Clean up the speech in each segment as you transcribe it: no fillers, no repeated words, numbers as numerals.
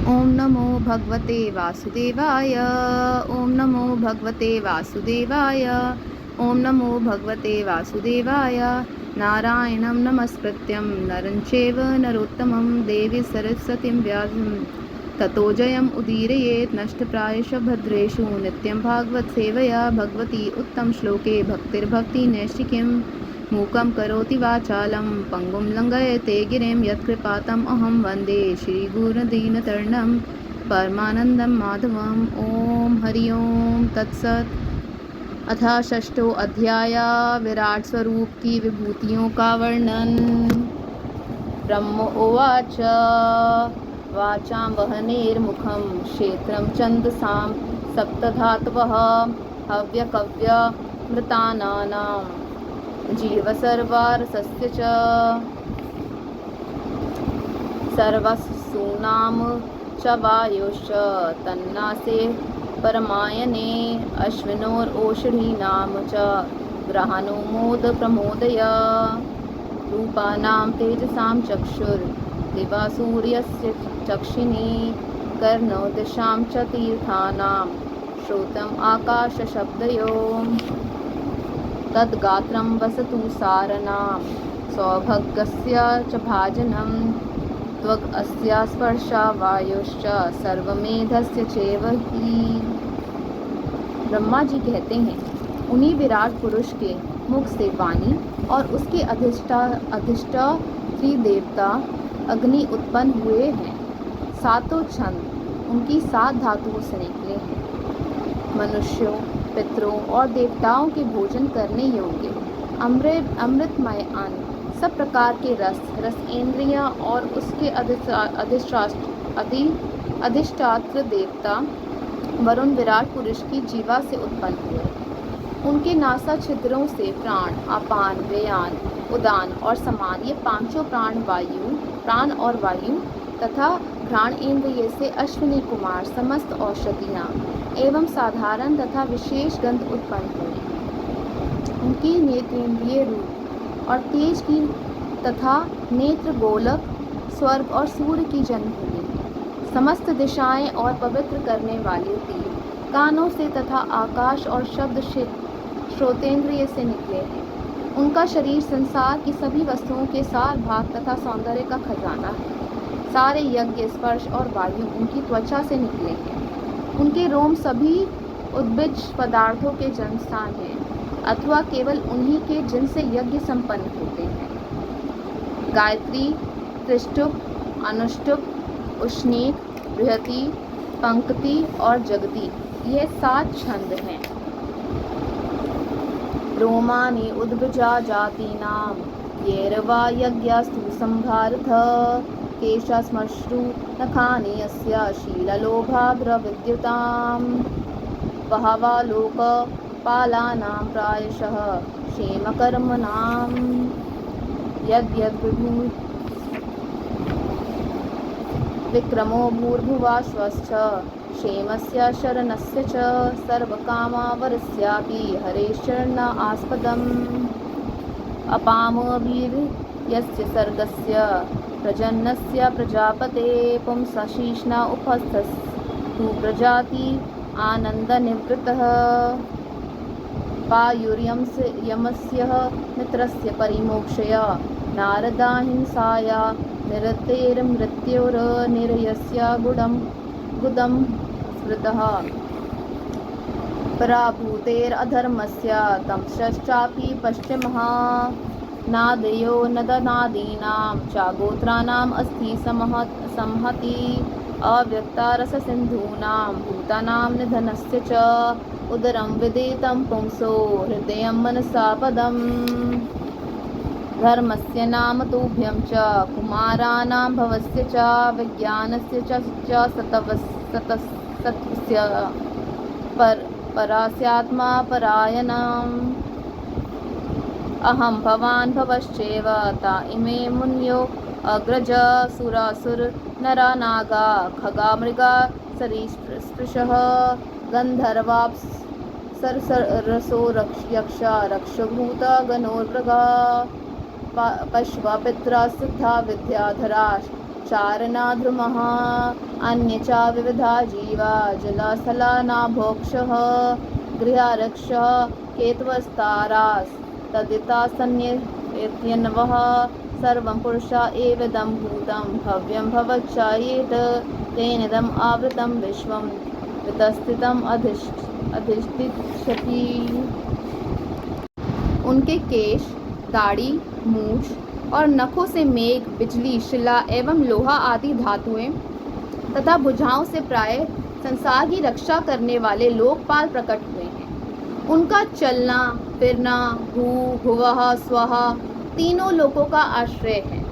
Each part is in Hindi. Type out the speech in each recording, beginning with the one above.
ओम नमो भगवते वासुदेवाय। ओम नमो भगवते वासुदेवाय। ओम नमो भगवते वासुदेवाय। नारायणं नमस्कृत्यं नरं चैव नरोत्तमं देवी सरस्वतीं व्यासं ततो जयम् उदीरयेत् नष्टप्रायेषु भद्रेषु नित्यं भागवत सेवया भगवती उत्तमश्लोके भक्तिर्भक्तिनैष्टिकीं मूकं करोति वाचालं पङ्गुं लङ्घयते गिरिं यत्कृपातम् अहं वन्दे श्रीगुरुदीनतरणं परमानन्दं माधवम्। ॐ हरि ओम तत्सत्। अथ षष्ठो अध्याय विराट स्वरूप की विभूतियों का वर्णन। ब्रह्म उवाच वाचां वहनेर्मुखं क्षेत्रं छन्दसां सप्तधातवः हव्यकव्यमृतानां जीवसर्वारसस्य च सर्वसूनां च वायोश्च तन्नासे परमायने अश्विनोरोषधीनां च ग्रहाणो मोद प्रमोदय रूपाणां तेजसां चक्षुर्दिवा सूर्यस्य चक्षिणी कर्णो दिशां च तीर्थानां श्रोत्रम् आकाशशब्दयोः तद्गात्रं वसतु सारनां सौभगस्य च भाजनं त्वग् अस्या स्पर्शा वायुश्च सर्वमेधस्य चैव हि। ब्रह्मा जी कहते हैं, उन्हीं विराट पुरुष के मुख से वाणी और उसके अधिष्ठा त्रिदेवता अग्नि उत्पन्न हुए हैं। सातों छंद उनकी 7 धातुओं से निकले हैं। मनुष्यों, पितरों और देवताओं के भोजन करने योग्य अमृतमय अन्न, सब प्रकार के रसेंद्रियां और उसके अधिष्ठात्र देवता वरुण विराट पुरुष की जीवा से उत्पन्न हुए। उनके नासा छिद्रों से प्राण, अपान, व्यान, उदान और समान ये पांचों प्राण और वायु तथा घ्राण इंद्रिय से अश्विनी कुमार समस्त औषधियाँ एवं साधारण तथा विशेष गंध उत्पन्न हुई। उनकी नेत्रेंद्रिय रूप और तेज की तथा नेत्र गोलक, स्वर्ग और सूर्य की जन्मभूमि, समस्त दिशाएं और पवित्र करने वाले तीर कानों से तथा आकाश और शब्द श्रोतेंद्रिय से निकले हैं। उनका शरीर संसार की सभी वस्तुओं के सार भाग तथा सौंदर्य का खजाना है। सारे यज्ञ, स्पर्श और वायु उनकी त्वचा से निकले हैं। उनके रोम सभी उद्भिज पदार्थों के जन्मस्थान हैं अथवा केवल उन्हीं के जिनसे यज्ञ संपन्न होते हैं। गायत्री, त्रिष्टुप, अनुष्टुप, उष्णीक, बृहति, पंक्ति और जगति ये 7 छंद हैं। रोमानि उद्भिजा जातीनां येरवा यज्ञास्तु संभारथ केशाश्मश्रु नखानि यस्य शीललोभाद्रविद्युतां बहवा लोकपालानां प्रायशः क्षेमकर्मणां यद्यद्विभू विक्रमो भूर्भुवाश्वश्च क्षेमस्य शरणस्य च सर्वकामावरस्यापि हरेशरण आस्पदम् अपामवीर्यस्य सर्गस्य प्रजन्नस्य प्रजापते पुंसशीष्णा उपस्थस्तु प्रजाति आनन्दनिवृत्तः पायुर्यमस्य मित्रस्य परिमोक्षया नारदाहिंसाया निरतेर्मृत्योर्निरयस्य गुदं स्मृतः पराभूतेरधर्मस्य तमश्चापि पश्चिमः नादयो नदनादीनां चागोत्राणाम् अस्ति संहति अव्यक्तारससिन्धूनां भूतानां निधनस्य च उदरं विदितं पुंसो हृदयं मनसा पदम् धर्मस्य नाम तुभ्यं च कुमाराणां भवस्य च विज्ञानस्य च सत्वस्य परास्यात्मा परायणम् अहं भवान् भवश्चैव ता इमे मुनयो अग्रज सुरासुर नरा नागा खगा मृगा सरीसृषः गन्धर्वाप्सरसो यक्षा रक्षभूता गणोर्मृगा पश्वा पित्रा सिद्धा विद्याधरा चारणाद्रुमः अन्ये च विविधा जीवा जलस्थलानाभोक्षः गृहारक्षः केतवस्तारास्तदितासन्येत्यन्वः सर्वं पुरुषा एवेदं भूतं भव्यं भवच्चायेत तेनेदम् आवृतं विश्वं वितस्थितम् अधिष्ठिष्यति। उनके केश, दाढ़ी, मूछ और नखों से मेघ, बिजली, शिला एवं लोहा आदि धातुएं तथा भुजाओं से प्राय संसार की रक्षा करने वाले लोकपाल प्रकट हुए हैं। उनका चलना फिरना भू भुवः स्वः तीनों लोकों का आश्रय है।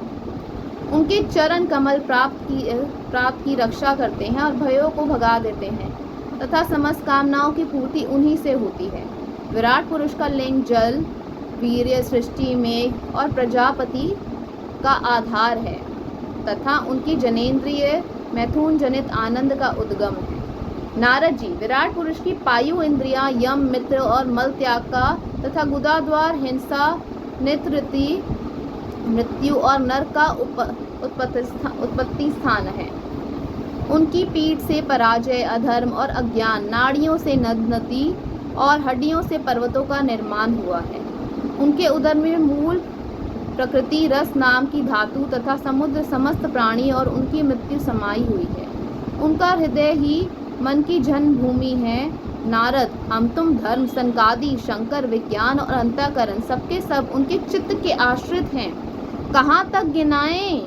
उनके चरण कमल प्राप्त की रक्षा करते हैं और भयों को भगा देते हैं तथा समस्त कामनाओं की पूर्ति उन्हीं से होती है। विराट पुरुष का लिंग जल, वीर्य, सृष्टि, मेघ और प्रजापति का आधार है तथा उनकी जनेंद्रिय मैथुन जनित आनंद का उद्गम है। नारद जी, विराट पुरुष की पायु इंद्रियां यम, मित्र और मल त्याग का तथा गुदाद्वार, हिंसा, नितृति, मृत्यु और नरक का उत्पत्ति स्थान है। उनकी पीठ से पराजय, अधर्म और अज्ञान, नाड़ियों से नदी और हड्डियों से पर्वतों का निर्माण हुआ है। उनके उदर में मूल प्रकृति रस नाम की धातु तथा समुद्र समस्त प्राणी और उनकी मृत्यु समाई हुई है। उनका हृदय ही मन की जन्मभूमि है। नारद, हम तुम धर्म, संकादि, शंकर, विज्ञान और अंतःकरण सबके सब उनके चित्त के आश्रित हैं। कहाँ तक गिनाएं?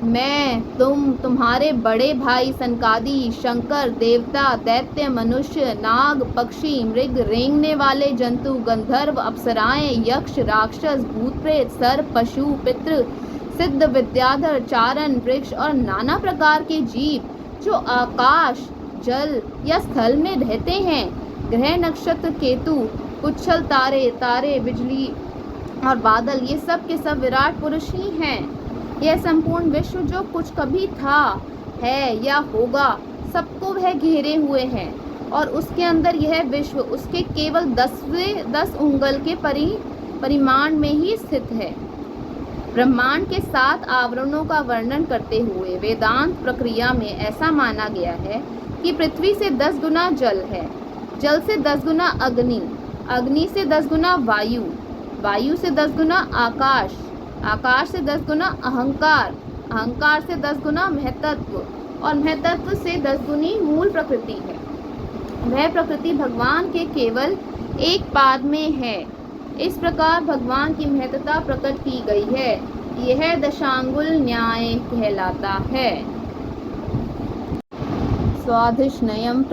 मैं, तुम्हारे बड़े भाई सनकादि, शंकर, देवता, दैत्य, मनुष्य, नाग, पक्षी, मृग, रेंगने वाले जंतु, गंधर्व, अप्सराएं, यक्ष, राक्षस, भूत प्रेत, सर्प, पशु, पितृ, सिद्ध, विद्याधर, चारण, वृक्ष और नाना प्रकार के जीव जो आकाश, जल या स्थल में रहते हैं, ग्रह, नक्षत्र, केतु, पुच्छल, तारे, बिजली और बादल, ये सब के सब विराट पुरुष ही हैं। यह संपूर्ण विश्व जो कुछ कभी था, है या होगा, सबको वह घेरे हुए है और उसके अंदर यह विश्व उसके केवल 10 उंगल के परिमाण में ही स्थित है। ब्रह्मांड के 7 आवरणों का वर्णन करते हुए वेदांत प्रक्रिया में ऐसा माना गया है कि पृथ्वी से 10 गुना जल है, जल से 10 गुना अग्नि, अग्नि से 10 गुना वायु, वायु से 10 गुना आकाश, आकाश से 10 गुना अहंकार, अहंकार से 10 गुना महतत्व और महतत्व से 10 गुनी मूल प्रकृति है। वह प्रकृति भगवान के केवल एक पाद में है। इस प्रकार भगवान की महत्ता प्रकट की गई है। यह दशांगुल न्याय कहलाता है। स्वाधिष्ण्यं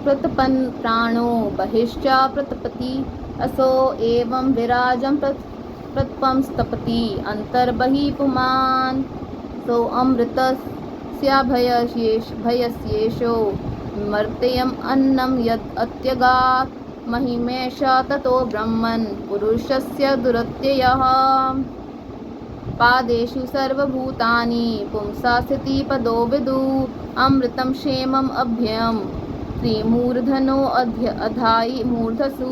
प्रतपन प्राणो बहिश्चा प्रतपति असो एवं विराजं प्रतपं स्तपति अंतर्बहि पुमान् सो अमृतस्याभयस्येषो मर्त्ययम् अन्नं यद् अत्यगात् महिमेषा ततो ब्रह्मन् पुरुषस्य दुरत्ययः पादेषु सर्वभूतानि पुंसा स्थिति पदो विदु अमृतं क्षेमम् अभ्ययम् त्रिमूर्धनो अधायि मूर्धसु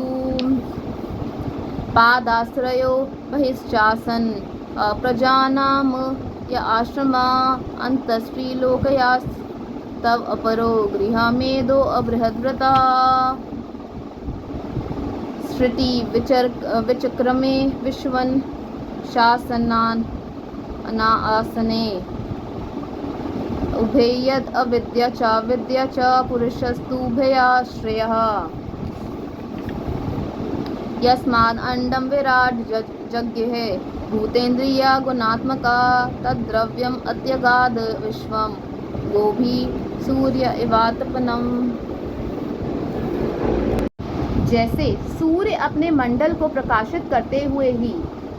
पादाश्रयो बहिश्चासन् अप्रजानाम य आश्रमा अन्तस्त्रीलोकयास्तव अपरो गृहमेदो अबृहद्व्रता श्रुति विचक्रमे विश्वन शासनान अनासने उभयद अविद्या च विद्या च पुरुषस्तु उभयाश्रयः यस्माद् अंडं विराट जज्ञः भूतेन्द्रिया गुणात्मका तद्द्रव्यम् अत्यगाद् विश्वं गोभी सूर्य इवातपनम्। जैसे सूर्य अपने मंडल को प्रकाशित करते हुए ही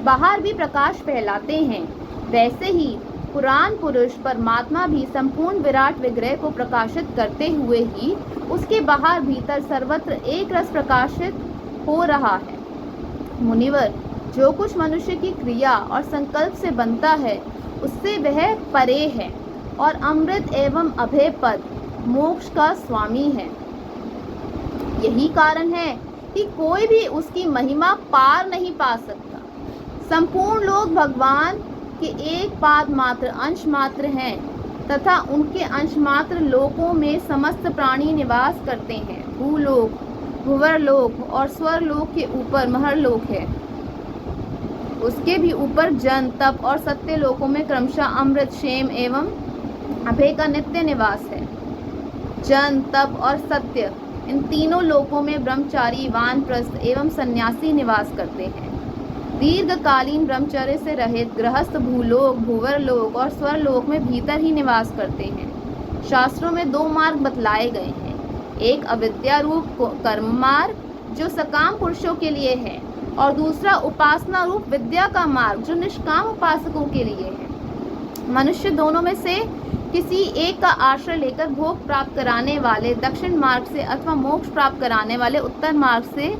बाहर भी प्रकाश फैलाते हैं, वैसे ही पुराण पुरुष परमात्मा भी संपूर्ण विराट विग्रह को प्रकाशित करते हुए ही उसके बाहर भीतर सर्वत्र एक रस प्रकाशित हो रहा है। मुनिवर, जो कुछ मनुष्य की क्रिया और संकल्प से बनता है उससे वह परे है और अमृत एवं अभय पद मोक्ष का स्वामी है। यही कारण है कि कोई भी उसकी महिमा पार नहीं पा सकता। संपूर्ण लोग भगवान के एक पाद मात्र अंश मात्र हैं तथा उनके अंशमात्र लोकों में समस्त प्राणी निवास करते हैं। भूलोक, भुवरलोक और स्वरलोक के ऊपर महरलोक है। उसके भी ऊपर जन, तप और सत्य लोकों में क्रमशः अमृत, क्षेम एवं अभय का नित्य निवास है। जन, तप और सत्य, इन तीनों लोकों में ब्रह्मचारी, वानप्रस्थ एवं सन्यासी निवास करते हैं। दीर्घकालीन ब्रह्मचर्य से रहित गृहस्थ भूलोक, भूवरलोक और स्वरलोक में भीतर ही निवास करते हैं। शास्त्रों में दो मार्ग बतलाए गए हैं, एक अविद्या रूप कर्म मार्ग जो सकाम पुरुषों के लिए है, और दूसरा उपासना रूप विद्या का मार्ग जो निष्काम उपासकों के लिए है। मनुष्य दोनों में से किसी एक का आश्रय लेकर भोग प्राप्त कराने वाले दक्षिण मार्ग से अथवा मोक्ष प्राप्त कराने वाले उत्तर मार्ग से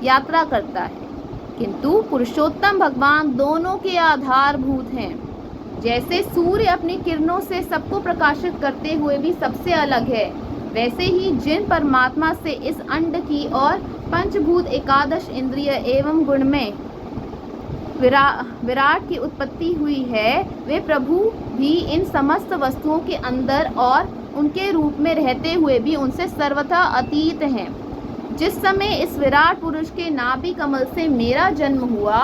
यात्रा करता है, किंतु पुरुषोत्तम भगवान दोनों के आधारभूत हैं। जैसे सूर्य अपनी किरणों से सबको प्रकाशित करते हुए भी सबसे अलग है, वैसे ही जिन परमात्मा से इस अंड की और पंचभूत एकादश इंद्रिय एवं गुण में विराट की उत्पत्ति हुई है, वे प्रभु भी इन समस्त वस्तुओं के अंदर और उनके रूप में रहते हुए भी उनसे सर्वथा अतीत हैं। जिस समय इस विराट पुरुष के नाभि कमल से मेरा जन्म हुआ,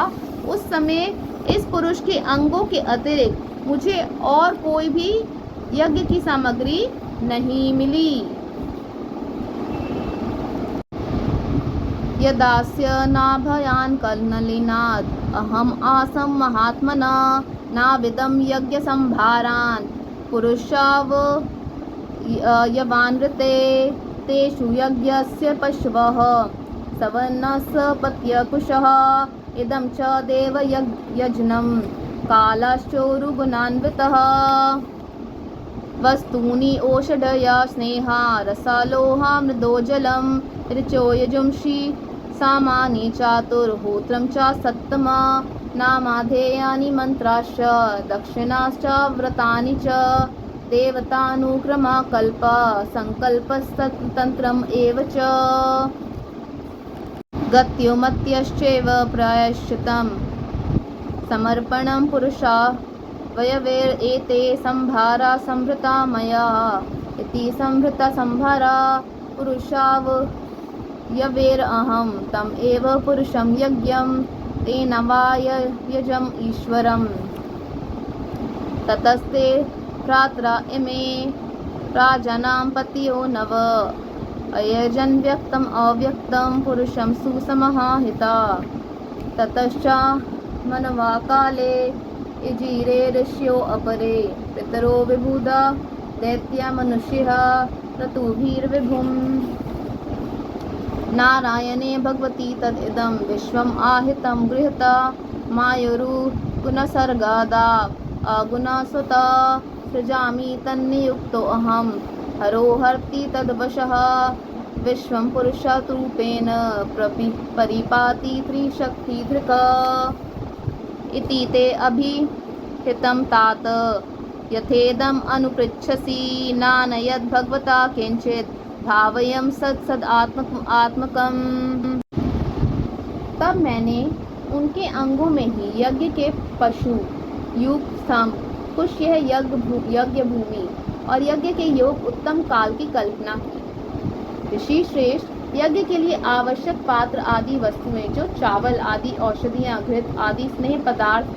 उस समय इस पुरुष के अंगों के अतिरिक्त मुझे और कोई भी यज्ञ की सामग्री नहीं मिली। यदास्य नाभयान कलनलिनाद अहम आसम महात्मना नाविदम यज्ञ संभारान पुरुषाव यवानृते तेषु यज्ञस्य पशवः सवन्नस पत्यकुशः इदं च देव यज्ञं कालश्चोरुगुणान्वितः वस्तूनि ओषधया स्नेहा रसालोहा मृदोजलं ऋचो यजुंषि सामानि चातुर्होत्रं च सत्तमा नामाधेयानि मन्त्राश्च दक्षिणाश्च व्रतानि च देवतानुक्रमा कल्प संकल्पस्तन्त्रम् एव च गत्योमत्यश्चैव प्रायश्चित्तं समर्पणं पुरुषा वयवेरेते संभारा संभृता मया इति संभृता संभारा पुरुषाव यवेरहं तम एव पुरुषं यज्ञं तेन वा यजम् ईश्वरम् ततस्ते भ्रात्रा इमे राजानां पतयो नव अयजन् व्यक्तम् अव्यक्तं पुरुषं सुसमाहिता ततश्च मनवा काले इजीरे ऋष्यो अपरे पितरो विबुधा दैत्या मनुष्यः क्रतुभिर्विभुम् नारायणे भगवती तदिदं विश्वम् आहितं गृहता मायुरु गुणसर्गादा अगुणसुता सृजामि तन्नियुक्तो अहं हरो हर्ति तद्वशः विश्वं पुरुषरूपेण परिपाति त्रिशक्तिधृक् इति ते अभिहितं तात यथेदम् अनुपृच्छसि नानयद् भगवता किंचित् भावयं सद आत्मकम्। तब मैंने उनके अंगों में ही यज्ञ के पशु, युग, स्तंभ, कुश यह यज्ञ भूमि और यज्ञ के योग उत्तम काल की कल्पना की। ऋषि श्रेष्ठ यज्ञ के लिए आवश्यक पात्र आदि वस्तुएं जो चावल आदि, औषधियाँ, घृत आदि स्नेह पदार्थ,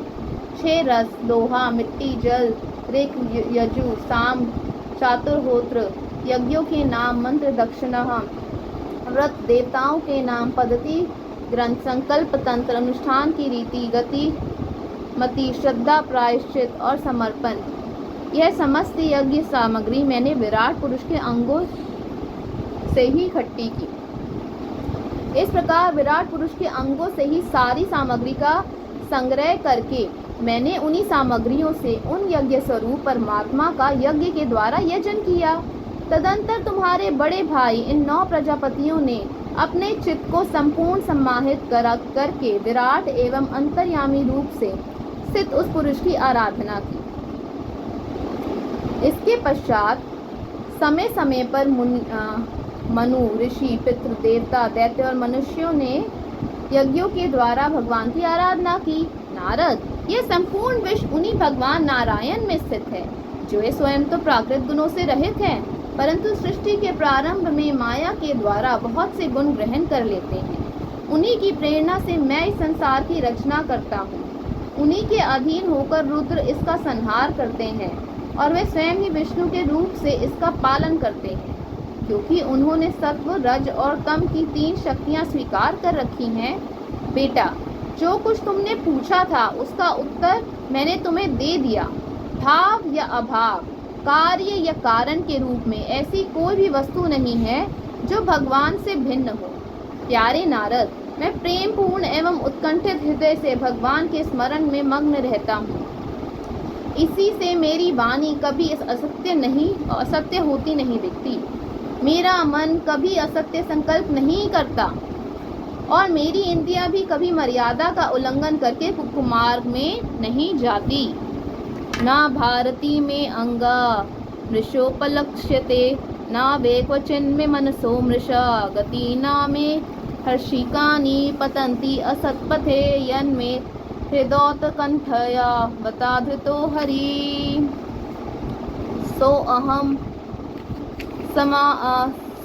6 रस, लोहा, मिट्टी, जल, ऋक, यजु, साम, चातुर्होत्र, यज्ञों के नाम, मंत्र, दक्षिणा, व्रत, देवताओं के नाम, पद्धति, ग्रंथ, संकल्प, तंत्र, अनुष्ठान की रीति, गति, मति, श्रद्धा, प्रायश्चित और समर्पण, यह समस्त यज्ञ सामग्री मैंने विराट पुरुष के अंगों से ही इकट्ठी की। इस प्रकार विराट पुरुष के अंगों से ही सारी सामग्री का संग्रह करके मैंने उन्हीं सामग्रियों से उन यज्ञ स्वरूप परमात्मा का यज्ञ के द्वारा यजन किया। तदंतर तुम्हारे बड़े भाई इन 9 प्रजापतियों ने अपने चित्त को संपूर्ण समाहित करके विराट एवं अंतर्यामी रूप से स्थित उस पुरुष की आराधना की। इसके पश्चात समय समय पर मनु, ऋषि, पितृ, देवता, दैत्य और मनुष्यों ने यज्ञों के द्वारा भगवान की आराधना की। नारद, यह संपूर्ण विश्व उन्हीं भगवान नारायण में स्थित है जो ये स्वयं तो प्राकृत गुणों से रहित है, परंतु सृष्टि के प्रारंभ में माया के द्वारा बहुत से गुण ग्रहण कर लेते हैं। उन्हीं की प्रेरणा से मैं इस संसार की रचना करता हूँ। उन्हीं के अधीन होकर रुद्र इसका संहार करते हैं और वे स्वयं ही विष्णु के रूप से इसका पालन करते हैं। क्योंकि उन्होंने सत्व, रज और तम की 3 शक्तियाँ स्वीकार कर रखी हैं। बेटा, जो कुछ तुमने पूछा था उसका उत्तर मैंने तुम्हें दे दिया। भाव या अभाव, कार्य या कारण के रूप में ऐसी कोई भी वस्तु नहीं है जो भगवान से भिन्न हो। प्यारे नारद, मैं प्रेम पूर्ण एवं उत्कंठित हृदय से भगवान के स्मरण में मग्न रहता हूँ। इसी से मेरी वाणी कभी असत्य होती नहीं दिखती। मेरा मन कभी असत्य संकल्प नहीं करता और मेरी इंद्रियां भी कभी मर्यादा का उल्लंघन करके कुमार्ग में नहीं जाती। ना भारती में अंगा मृषोपलक्ष्यते, ना वे क्वचिन्मे मनसो मृषा गति, ना मे हर्षिकानि पतन्ति असत्पथे, यन्मे हृदोत्कण्ठया वताधृतो हरि। सो अहम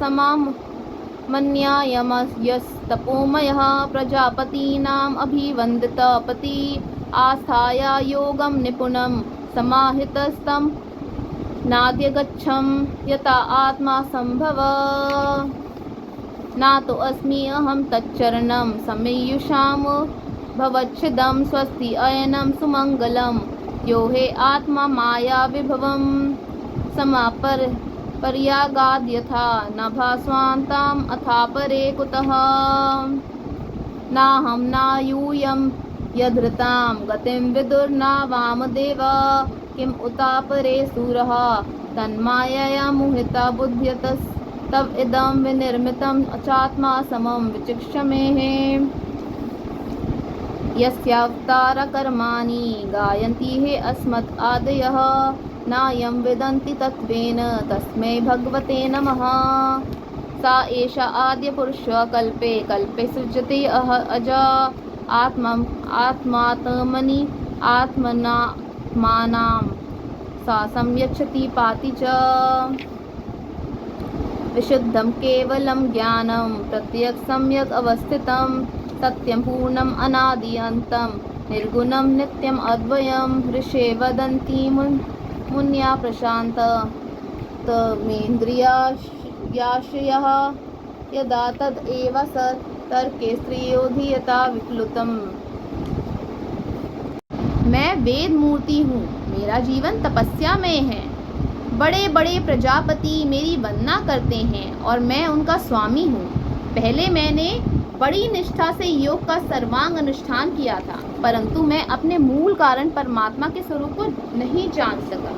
समाम मन्यायमयस्तपोमयः प्रजापतीनाम् अभिवन्दितपति, आस्थाया योगं निपुणं समाहितस्तं नाद्यगच्छं यथा आत्मा संभव। ना तो अस्मि अहं तच्चरणं समेयुषां भवच्छिदं स्वस्ति अयनं सुमंगलं, यो हे आत्मा माया विभवं समापर पर्यागाद यथा न भास्वान्ताम् अथा परे कुतः। नाहं नायूयं यधृतां गतिं विदुर्ना वामदेव, किम उतापरे सूरः तन्मायया मोहिता बुध्यतस्तव इदं विनिर्मितं चात्मा समं विचिक्षमेः। यस्यावतार कर्माणि गायन्ति हे अस्मत् आदयः, नायं विदन्ति तत्त्वेन तस्मै भगवते नमः। सा एषा आद्यपुरुष कल्पे कल्पे सृजते अजा, आत्मात्मनि आत्मनात्मानां सा संयच्छति पाति च। विशुद्धं केवलं ज्ञानं प्रत्यक् सम्यक् अवस्थितं, सत्यं पूर्णम् अनादि अन्तं निर्गुणं नित्यम् अद्वयं। ऋषे वदन्ति मुन्या प्रशान्त तमेन्द्रियाशयः, यदा तद् एव सत् तर्के स्त्रियोधीयता विप्लुतम्। मैं वेद मूर्ति हूँ, मेरा जीवन तपस्या में है। बड़े बड़े प्रजापति मेरी वंदना करते हैं और मैं उनका स्वामी हूँ। पहले मैंने बड़ी निष्ठा से योग का सर्वांग अनुष्ठान किया था, परंतु मैं अपने मूल कारण परमात्मा के स्वरूप को नहीं जान सका,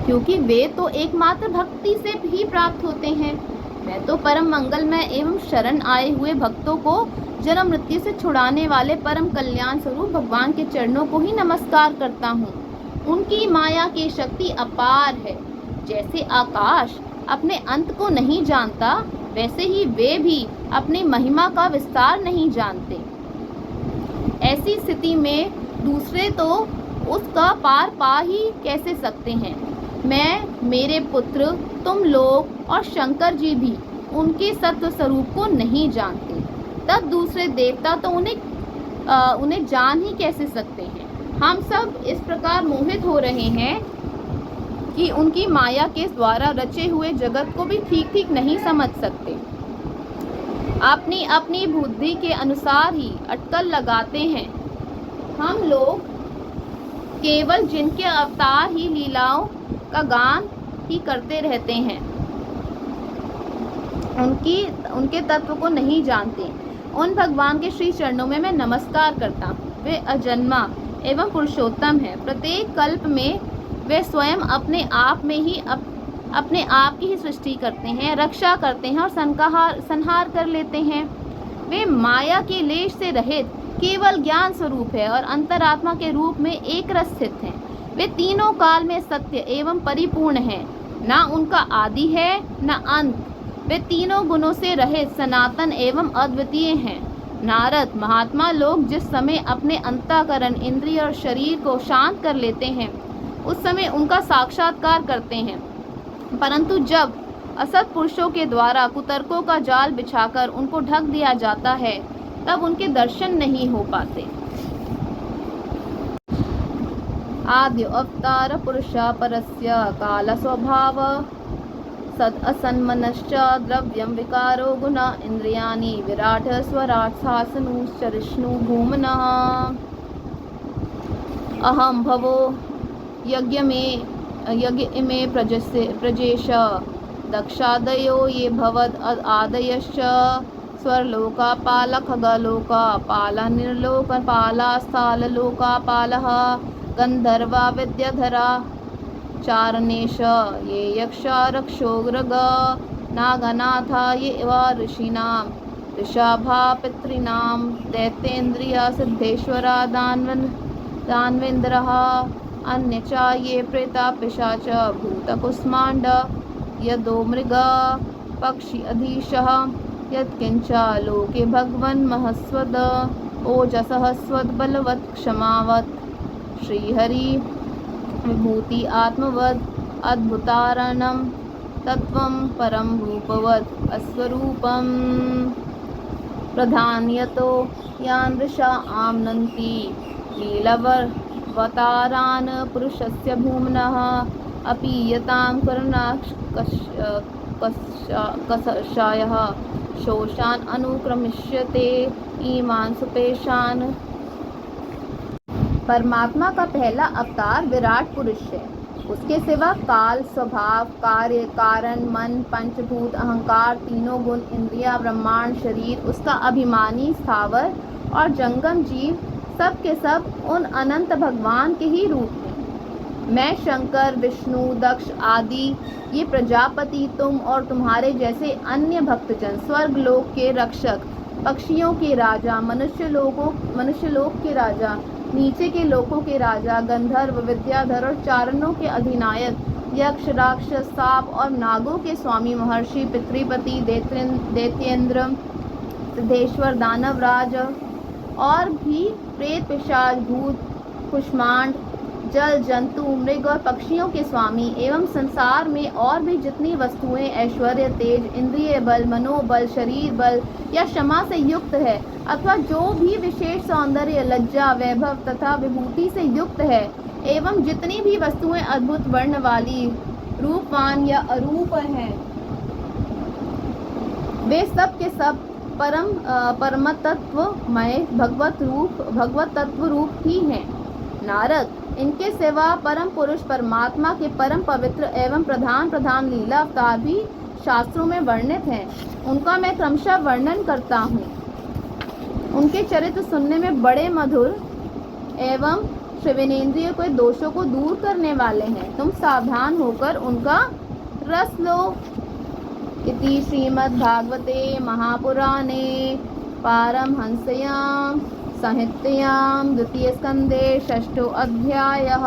क्योंकि वे तो एकमात्र भक्ति से ही प्राप्त होते हैं। मैं तो परम मंगलमय एवं शरण आए हुए भक्तों को जन्म मृत्यु से छुड़ाने वाले परम कल्याण स्वरूप भगवान के चरणों को ही नमस्कार करता हूँ। उनकी माया की शक्ति अपार है। जैसे आकाश अपने अंत को नहीं जानता, वैसे ही वे भी अपनी महिमा का विस्तार नहीं जानते। ऐसी स्थिति में दूसरे तो उसका पार पा ही कैसे सकते हैं। मैं, मेरे पुत्र, तुम लोग और शंकर जी भी उनके सत्व स्वरूप को नहीं जानते, तब दूसरे देवता तो उन्हें जान ही कैसे सकते हैं। हम सब इस प्रकार मोहित हो रहे हैं कि उनकी माया के द्वारा रचे हुए जगत को भी ठीक ठीक नहीं समझ सकते। अपनी अपनी बुद्धि के अनुसार ही अटकल लगाते हैं। हम लोग केवल जिनके अवतार ही लीलाओं का गान ही करते रहते हैं, उनके तत्व को नहीं जानते। उन भगवान के श्री चरणों में मैं नमस्कार करता हूँ। वे अजन्मा एवं पुरुषोत्तम है। प्रत्येक कल्प में वे स्वयं अपने आप में ही अपने आप की ही सृष्टि करते हैं, रक्षा करते हैं और संहार कर लेते हैं। वे माया के लेश से रहित केवल ज्ञान स्वरूप है और अंतरात्मा के रूप में एक रस स्थित हैं। वे तीनों काल में सत्य एवं परिपूर्ण हैं, ना उनका आदि है न अंत। वे तीनों गुणों से रहित सनातन एवं अद्वितीय हैं। नारद, महात्मा लोग जिस समय अपने अंतःकरण, इंद्रिय और शरीर को शांत कर लेते हैं, उस समय उनका साक्षात्कार करते हैं, परंतु जब असत पुरुषों के द्वारा कुतर्कों का जाल बिछाकर उनको ढक दिया जाता है तब उनके दर्शन नहीं हो पाते। आद्य अवतार पुरुष परस्य काल स्वभाव सद असन्मनश्च द्रव्यं विकारो गुण इंद्रियाणि विराट स्वराट शासनुश्चरिष्णु भूमनः। अहम भवो यज्ञ इमे प्रजेश दक्षादयो ये भवद आदयश्च स्वर्लोकापाल खगलोकापाल निर्लोकपालास्थाललोकापालः गंधर्वा विद्याधरा चारणेश ये यक्षा रक्षोग्रग नागनाथा ये वा ऋषीणां ऋषभा पितॄणां दैत्येन्द्रिया सिद्धेश्वरा दानवेन्द्रः अन्य च ये प्रेता पिशाच भूतकुष्माण्ड यदो मृग पक्षी अधीशः यत्किंच लोके भगवन् महस्वद ओजसः स्वद्बलवत् क्षमावत् श्रीहरि विभूति आत्मवद अद्भुतारणं तत्वं परम रूपवद अस्वरूपं प्रधान्यतो यान् वृषा आम्नन्ति लीलवतारान् पुरुषस्य भूम्नः अपि यतां कषायः शोषान् अनुक्रमिष्यते ईमान् सुपेशान्। परमात्मा का पहला अवतार विराट पुरुष है। उसके सिवा काल, स्वभाव, कार्य, कारण, मन, पंचभूत, अहंकार, तीनों गुण, इंद्रिया, ब्रह्मांड, शरीर, उसका अभिमानी स्थावर और जंगम जीव सब के सब उन अनंत भगवान के ही रूप हैं। मैं शंकर, विष्णु, दक्ष आदि ये प्रजापति, तुम और तुम्हारे जैसे अन्य भक्तजन, स्वर्ग लोक के रक्षक, पक्षियों के राजा, मनुष्य लोक के राजा, नीचे के लोकों के राजा, गंधर्व, विद्याधर और चारणों के अधिनायक, यक्ष, राक्षस, सांप और नागों के स्वामी, महर्षि, पितृपति, दैत्येंद्र, सिद्धेश्वर, दानवराज और भी प्रेत, पिशाच, भूत, कुष्मांड, जल, जंतु, मृग और पक्षियों के स्वामी एवं संसार में और भी जितनी वस्तुएं ऐश्वर्य, तेज, इंद्रिय बल, मनोबल, शरीर बल या क्षमा से युक्त है अथवा जो भी विशेष सौंदर्य, लज्जा, वैभव तथा विभूति से युक्त है एवं जितनी भी वस्तुएं अद्भुत वर्ण वाली, रूपवान या अरूप हैं, वे सब के सब परमतत्वमय भगवत तत्व रूप ही हैं। नारद, इनके सिवा परम पुरुष परमात्मा के परम पवित्र एवं प्रधान लीला अवतार भी शास्त्रों में वर्णित हैं। उनका मैं क्रमशः वर्णन करता हूँ। उनके चरित्र सुनने में बड़े मधुर एवं श्रवणेन्द्रिय के दोषों को दूर करने वाले हैं। तुम सावधान होकर उनका रस लो। इति श्रीमद्भागवते महापुराणे पारमहंस्यां संहितायां द्वितीय स्कन्धे षष्ठो अध्यायः।